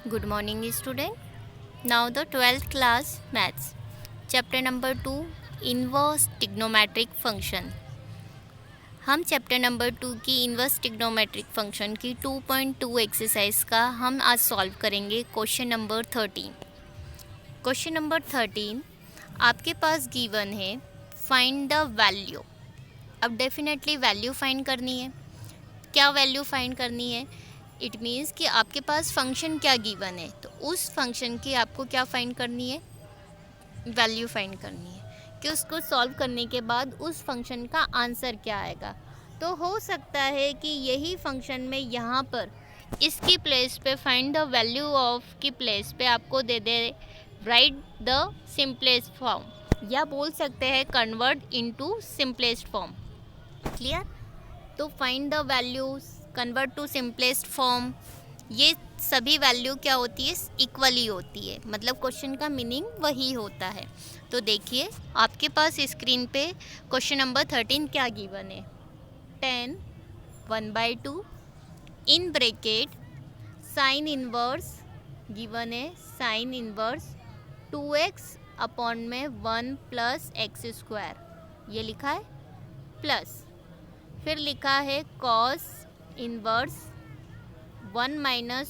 Good morning student. Now the 12th class maths. Chapter number 2 Inverse Trigonometric Function. हम chapter number 2 की inverse trigonometric function की 2.2 exercise का हम आज solve करेंगे क्वेश्चन नंबर 13। क्वेश्चन नंबर 13 आपके पास गिवन है फाइंड द वैल्यू। अब डेफिनेटली वैल्यू फाइंड करनी है। क्या वैल्यू फाइंड करनी है? इट मीन्स कि आपके पास फंक्शन क्या गिवन है, तो उस फंक्शन की आपको क्या फाइंड करनी है? वैल्यू फाइंड करनी है कि उसको सॉल्व करने के बाद उस फंक्शन का आंसर क्या आएगा। तो हो सकता है कि यही फंक्शन में यहाँ पर इसकी प्लेस पे फाइंड द वैल्यू ऑफ की प्लेस पे आपको दे दे राइट द सिंपलेस्ट फॉर्म, या बोल सकते हैं convert into simplest form. Clear? तो find the values, convert to simplest form, ये सभी वैल्यू क्या होती है? इक्वली होती है, मतलब क्वेश्चन का मीनिंग वही होता है। तो देखिए आपके पास स्क्रीन पे क्वेश्चन नंबर 13 क्या गिवन है? 10 1/2 in bracket sine inverse given है, साइन इनवर्स 2x अपॉन में 1 + x², ये लिखा है, प्लस फिर लिखा है कॉस इनवर्स 1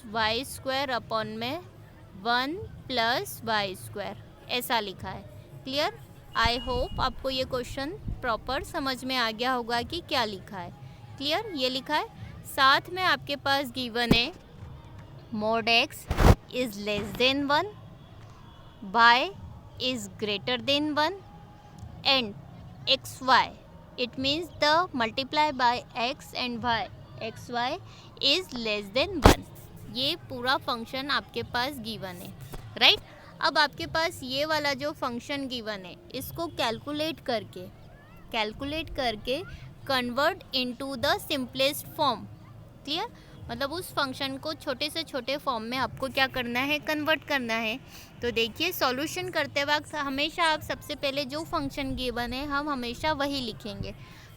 - y² अपॉन में 1 + y², ऐसा लिखा है। क्लियर? आई होप आपको ये क्वेश्चन प्रॉपर समझ में आ गया होगा कि क्या लिखा है। क्लियर? ये लिखा है। साथ में आपके पास गिवन है mod x is less than 1, y is greater than 1 and xy, it means the multiply by x and y, xy is less than 1। ये पूरा फंक्शन आपके पास गिवन है, राइट? अब आपके पास ये वाला जो फंक्शन गिवन है इसको कैलकुलेट करके convert into the simplest form. Clear? मतलब उस फंक्शन को छोटे से छोटे फॉर्म में आपको क्या करना है? कन्वर्ट करना है। तो देखिए सॉल्यूशन करते वक्त हमेशा आप सबसे पहले जो फंक्शन गिवन है हम हमेशा वही लिखेंगे,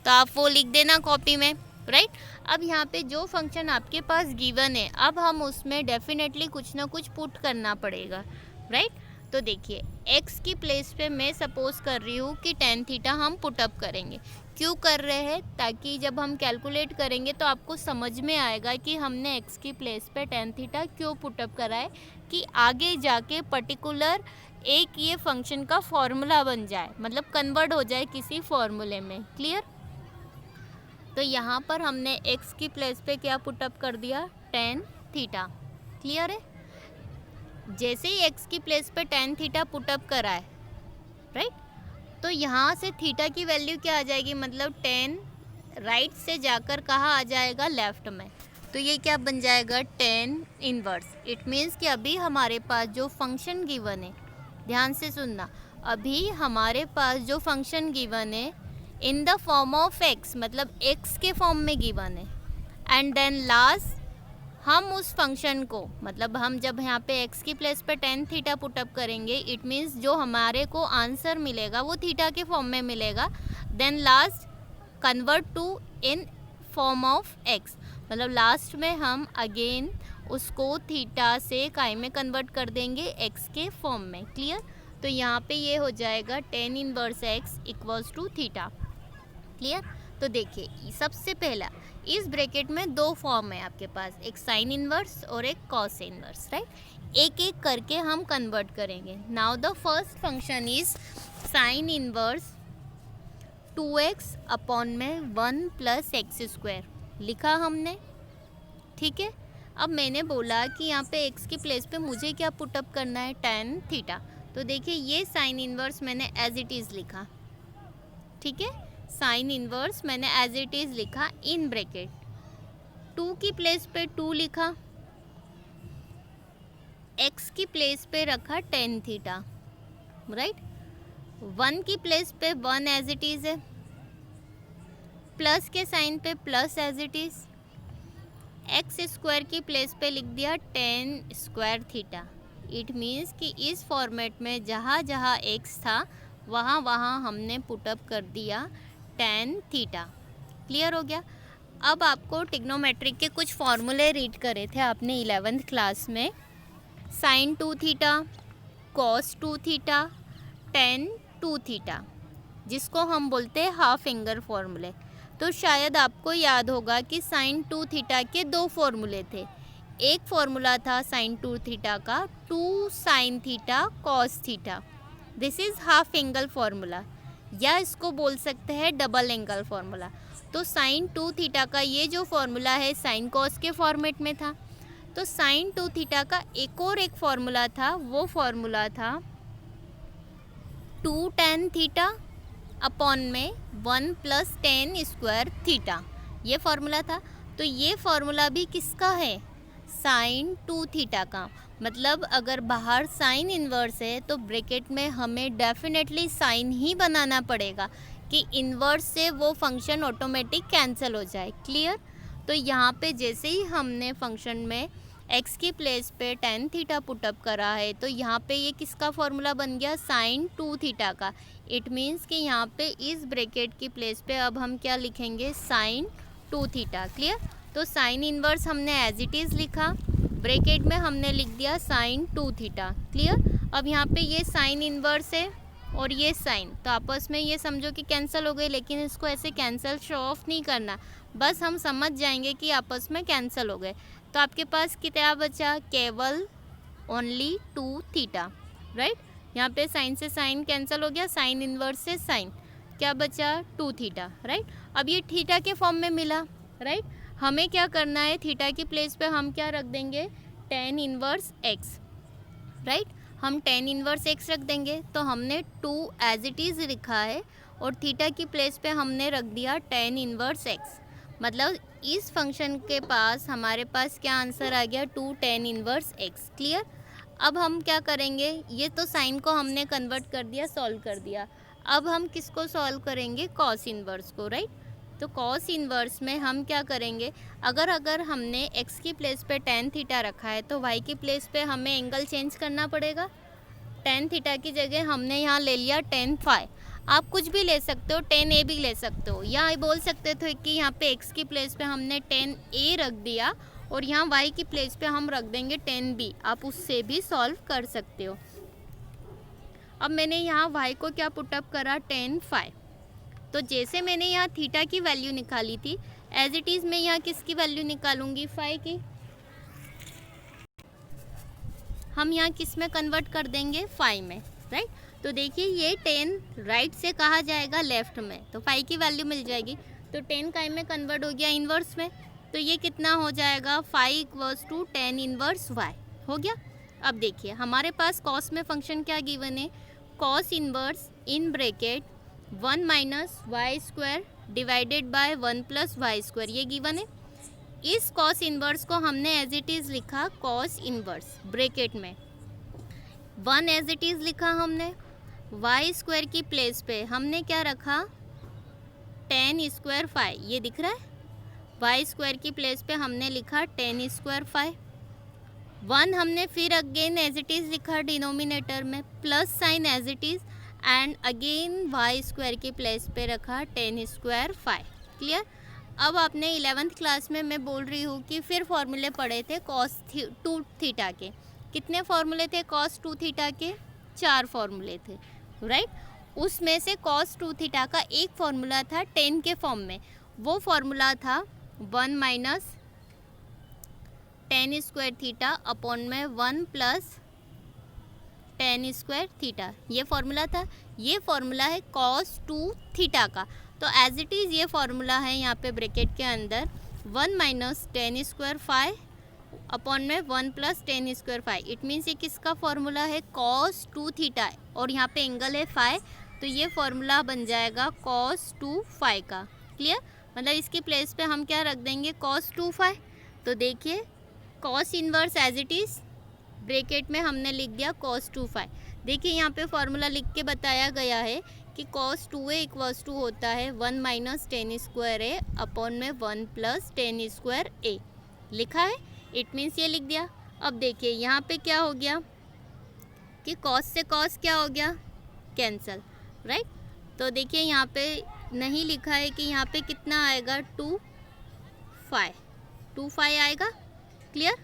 तो आप वो लिख देना कॉपी में, राइट? अब यहाँ पे जो फंक्शन आपके पास गिवन है अब हम उसमें डेफिनेटली कुछ ना कुछ पुट करना पड़ेगा, राइट? तो देखिए x की प्लेस पे मैं सपोज कर रही हूँ कि tan थीटा हम पुटअप करेंगे। क्यों कर रहे हैं? ताकि जब हम कैलकुलेट करेंगे तो आपको समझ में आएगा कि हमने x की प्लेस पे tan थीटा क्यों पुटअप करा है, कि आगे जाके पर्टिकुलर एक ये फंक्शन का फॉर्मूला बन जाए, मतलब कन्वर्ट हो जाए किसी फॉर्मूले में। क्लियर? तो यहाँ पर हमने x की प्लेस पे क्या पुटअप कर दिया? tan theta. क्लियर है? जैसे ही x की प्लेस पे tan थीटा पुटअप करा है, राइट, तो यहाँ से थीटा की वैल्यू क्या आ जाएगी? मतलब tan राइट से जाकर कहाँ आ जाएगा? लेफ्ट में। तो ये क्या बन जाएगा? tan inverse. इट मीन्स कि अभी हमारे पास जो फंक्शन गिवन है, ध्यान से सुनना, अभी हमारे पास जो फंक्शन गिवन है in the form of x, मतलब x के फॉर्म में गिवन है, एंड देन लास्ट हम उस फंक्शन को, मतलब हम जब यहाँ पे x की प्लेस पे tan थीटा पुटअप करेंगे, इट मीन्स जो हमारे को आंसर मिलेगा वो थीटा के फॉर्म में मिलेगा। Then last convert to in form of x, मतलब लास्ट में हम अगेन उसको थीटा से काय में कन्वर्ट कर देंगे, x के फॉर्म में। क्लियर? तो यहाँ पे ये हो जाएगा tan inverse x equals to theta. Clear? तो देखिए सबसे पहला इस ब्रैकेट में दो फॉर्म है आपके पास, एक साइन इनवर्स और एक कॉस इनवर्स, राइट? एक एक करके हम कन्वर्ट करेंगे। Now the first function is sine inverse 2x upon में 1 + x² लिखा हमने, ठीक है? अब मैंने बोला कि यहाँ पे x की प्लेस पे मुझे क्या पुटअप करना है? tan theta. तो देखिए ये साइन इनवर्स मैंने एज इट इज़ लिखा, ठीक है? साइन इनवर्स मैंने एज इट इज़ लिखा इन ब्रैकेट, 2 की प्लेस पे 2 लिखा, x की प्लेस पे रखा tan थीटा, राइट? 1 की प्लेस पे 1 एज इट इज़ है, प्लस के साइन पे plus as it is, x² की प्लेस पे लिख दिया tan² थीटा। इट मीन्स कि इस फॉर्मेट में जहाँ जहाँ x था वहाँ वहाँ हमने पुटअप कर दिया tan थीटा। क्लियर हो गया? अब आपको ट्रिग्नोमेट्रिक के कुछ फॉर्मूले रीड करे थे आपने 11th क्लास में, sine 2 theta, cos 2 theta, tan 2 theta, जिसको हम बोलते हैं हाफ एंगल फॉर्मूले। तो शायद आपको याद होगा कि साइन 2 थीटा के दो फॉर्मूले थे। एक फॉर्मूला था साइन 2 थीटा का 2 sine theta cos theta, this is half angle formula, या इसको बोल सकते हैं डबल एंगल फॉर्मूला। तो साइन 2 थीटा का ये जो फॉर्मूला है साइन कॉस के फॉर्मेट में था। तो साइन 2 थीटा का एक फॉर्मूला था, वो फॉर्मूला था 2 टेन थीटा अपॉन में 1 प्लस टेन स्क्वायर थीटा, ये फॉर्मूला था। तो ये फॉर्मूला भी किसका है? साइन 2 थीटा का। मतलब अगर बाहर साइन इन्वर्स है तो ब्रैकेट में हमें डेफिनेटली साइन ही बनाना पड़ेगा कि इन्वर्स से वो फंक्शन ऑटोमेटिक कैंसिल हो जाए। क्लियर? तो यहाँ पे जैसे ही हमने फंक्शन में x की प्लेस पे टेन थीटा पुटअप करा है तो यहाँ पे ये किसका फॉर्मूला बन गया? साइन 2 थीटा का। इट मीन्स कि यहाँ पे इस ब्रैकेट की प्लेस पे अब हम क्या लिखेंगे? Sine 2 theta. क्लियर? तो साइन इन्वर्स हमने एज इट इज़ लिखा, ब्रैकेट में हमने लिख दिया साइन 2 थीटा। क्लियर? अब यहाँ पे ये साइन इन्वर्स है और ये साइन, तो आपस में ये समझो कि कैंसिल हो गए, लेकिन इसको ऐसे कैंसिल शो ऑफ नहीं करना, बस हम समझ जाएंगे कि आपस में कैंसिल हो गए। तो आपके पास कितना बचा? केवल ओनली 2 थीटा, राइट? यहाँ पे साइन से साइन कैंसिल हो गया, साइन इन्वर्स से साइन, क्या बचा? 2 थीटा, राइट? अब ये थीटा के फॉर्म में मिला, राइट? हमें क्या करना है? थीटा की प्लेस पे हम क्या रख देंगे? Tan inverse x, right? हम टेन इन्वर्स एक्स रख देंगे। तो हमने 2 एज इट इज़ लिखा है और थीटा की प्लेस पे हमने रख दिया टेन इन्वर्स एक्स। मतलब इस फंक्शन के पास हमारे पास क्या आंसर आ गया? 2 टेन इन्वर्स एक्स। क्लियर? अब हम क्या करेंगे? ये तो साइन को हमने कन्वर्ट कर दिया, सॉल्व कर दिया। अब हम किसको सॉल्व करेंगे? कॉस इन्वर्स को, राइट? तो कॉस इन्वर्स में हम क्या करेंगे? अगर हमने x की प्लेस पे टेन थीटा रखा है तो y की प्लेस पे हमें एंगल चेंज करना पड़ेगा। टेन थीटा की जगह हमने यहाँ ले लिया टेन फाई। आप कुछ भी ले सकते हो, 10a भी ले सकते हो, या बोल सकते थे कि यहाँ पे x की प्लेस पे हमने 10a रख दिया और यहाँ y की प्लेस पे हम रख देंगे 10b। आप उससे भी सॉल्व कर सकते हो। अब मैंने यहाँ y को क्या पुटअप करा? 10 फाई। तो जैसे मैंने यहाँ थीटा की वैल्यू निकाली थी, एज इट इज़ मैं यहाँ किसकी वैल्यू निकालूंगी? फाई की। हम यहाँ किस में कन्वर्ट कर देंगे? फाई में, राइट? तो देखिए ये 10 राइट से कहा जाएगा लेफ्ट में, तो फाई की वैल्यू मिल जाएगी। तो 10 काय में कन्वर्ट हो गया? इन्वर्स में। तो ये कितना हो जाएगा? Phi equals to 10 inverse y हो गया। अब देखिए हमारे पास कॉस में फंक्शन क्या गिवन है? Cos inverse in bracket 1 minus y square divided by 1 plus y square, ये गिवन है। इस कॉस इन्वर्स को हमने एज इट इज़ लिखा कॉस इन्वर्स, ब्रैकेट में 1 एज इट इज़ लिखा हमने। वाई स्क्वायर की प्लेस पे हमने क्या रखा? 10 स्क्वायर फाई, ये दिख रहा है? वाई स्क्वायर की प्लेस पे हमने लिखा 10 स्क्वायर फाई। 1 हमने फिर अगेन एज इट इज़ लिखा डिनोमिनेटर में, plus sine as it is, and again y square की प्लेस पे रखा 10 स्क्वायर फाई। क्लियर? अब आपने 11th क्लास में मैं बोल रही हूँ कि फिर फॉर्मूले पढ़े थे कॉस 2 थीटा के। कितने फॉर्मूले थे कॉस 2 थीटा के? 4 फॉर्मूले थे, राइट? उसमें से कॉस 2 थीटा का एक फॉर्मूला था 10 के फॉर्म में, वो फॉर्मूला था 1 माइनस 10 स्क्वायर थीटा अपॉन में 1 प्लस 10 स्क्वायर थीटा, ये फॉर्मूला था। ये फॉर्मूला है कॉस 2 थीटा का। तो एज इट इज़ ये फॉर्मूला है यहाँ पे ब्रैकेट के अंदर 1 माइनस 10 स्क्वायर फाई अपॉन में 1 plus 10 square phi. It means ये किसका फॉर्मूला है? कॉस 2 थीटा है और यहाँ पे एंगल है फाई, तो ये फॉर्मूला बन जाएगा कॉस 2 फाई का। क्लियर? मतलब इसकी प्लेस पे हम क्या रख देंगे? Cos 2 phi. तो देखिए cos inverse as it is bracket में हमने लिख दिया कॉस 2 फाई। देखिए यहाँ पे फॉर्मूला लिख के बताया गया है कि cos 2a इक्वल्स टू होता है 1 माइनस 10 स्क्वायर ए अपॉन में 1 प्लस 10 स्क्वायर ए, लिखा है। इट मीन्स ये लिख दिया। अब देखिए यहाँ पे क्या हो गया कि cos से cos क्या हो गया? Cancel, right? तो देखिए यहाँ पे नहीं लिखा है कि यहाँ पे कितना आएगा? 2 फाई आएगा। क्लियर?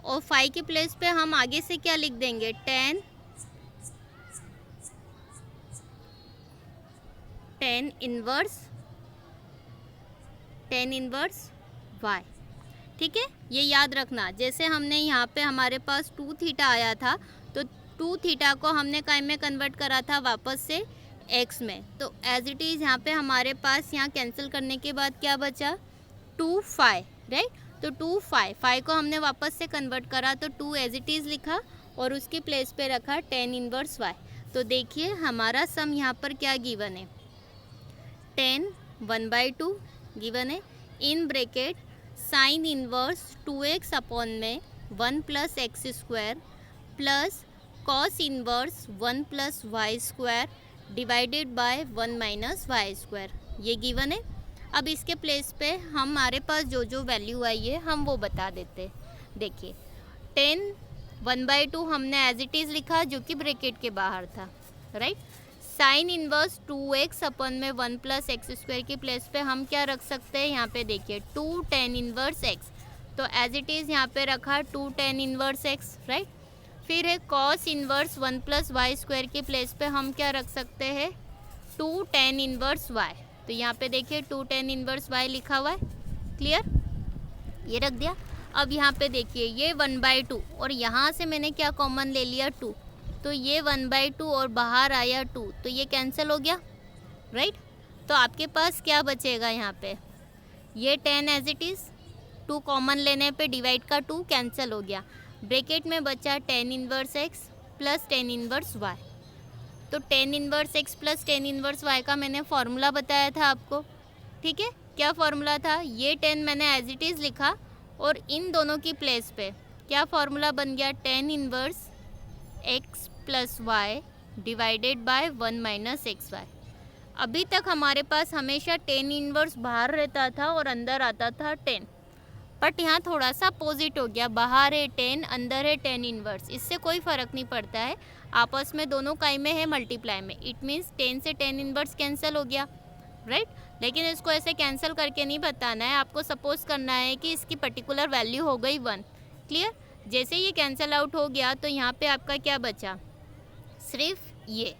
और 5 के प्लेस पे हम आगे से क्या लिख देंगे, 10 इनवर्स y। ठीक है, ये याद रखना। जैसे हमने यहाँ पे हमारे पास 2 थीटा आया था, तो 2 थीटा को हमने काय में कन्वर्ट करा था, वापस से x में। तो एज इट इज़ यहाँ पे हमारे पास यहाँ कैंसिल करने के बाद क्या बचा, 2 फाई, राइट। तो 2 फाई को हमने वापस से कन्वर्ट करा, तो 2 एज इट इज़ लिखा और उसके प्लेस पे रखा 10 इनवर्स y। तो देखिए हमारा सम यहाँ पर क्या गिवन है, 10 1/2 गिवन है, in bracket sine inverse 2x upon में 1 + x² plus cos inverse 1 + y² divided by 1 - y², ये गिवन है। अब इसके प्लेस पे हमारे पास जो जो वैल्यू आई है हम वो बता देते। देखिए 10 1/2 हमने एज इट इज़ लिखा, जो कि ब्रैकेट के बाहर था, right. Sine inverse 2x upon में 1 + x² की प्लेस पे हम क्या रख सकते हैं, यहाँ पे देखिए 2 tan इनवर्स x, तो एज इट इज़ यहाँ पे रखा 2 tan इनवर्स x, राइट। फिर है कॉस इनवर्स 1 + y² की प्लेस पे हम क्या रख सकते हैं, 2 tan इनवर्स y। तो यहाँ पे देखिए 2 tan इनवर्स y लिखा हुआ है, क्लियर, ये रख दिया। अब यहाँ पे देखिए ये 1/2 और यहाँ से मैंने क्या कॉमन ले लिया, 2, तो ये 1/2 और बाहर आया 2, तो ये कैंसिल हो गया, राइट। तो आपके पास क्या बचेगा यहाँ पे, ये 10 एज इट इज़, 2 कॉमन लेने पे डिवाइड का 2 कैंसिल हो गया, ब्रैकेट में बचा 10 inverse x plus 10 inverse y। तो 10 inverse x plus 10 inverse y का मैंने फॉर्मूला बताया था आपको, ठीक है। क्या फॉर्मूला था, ये 10 मैंने एज इट इज़ लिखा और इन दोनों की प्लेस पे क्या फॉर्मूला बन गया, 10 inverse x plus y divided by 1 - xy। अभी तक हमारे पास हमेशा 10 इनवर्स बाहर रहता था और अंदर आता था 10, बट यहाँ थोड़ा सा अपोजिट हो गया, बाहर है 10, अंदर है 10 इनवर्स। इससे कोई फ़र्क नहीं पड़ता है, आपस में दोनों काय में है, मल्टीप्लाई में। इट मीन्स 10 से 10 इनवर्स कैंसिल हो गया, राइट। लेकिन इसको ऐसे कैंसिल करके नहीं बताना है, आपको सपोज करना है कि इसकी पर्टिकुलर वैल्यू हो गई 1, क्लियर। जैसे ये कैंसिल आउट हो गया तो यहाँ पे आपका क्या बचा, सिर्फ ये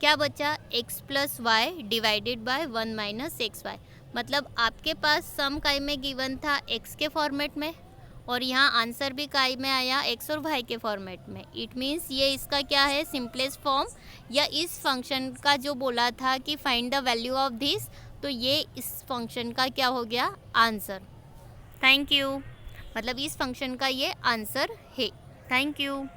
क्या बचा, x + y divided by 1 - xy। मतलब आपके पास सम काय में गिवन था x के फॉर्मेट में और यहाँ आंसर भी काय में आया x और y के फॉर्मेट में। इट मीन्स ये इसका क्या है, सिंपलेस्ट फॉर्म, या इस फंक्शन का जो बोला था कि find the value of this, तो ये इस फंक्शन का क्या हो गया, आंसर। थैंक यू, मतलब इस फंक्शन का ये आंसर है। Thank you.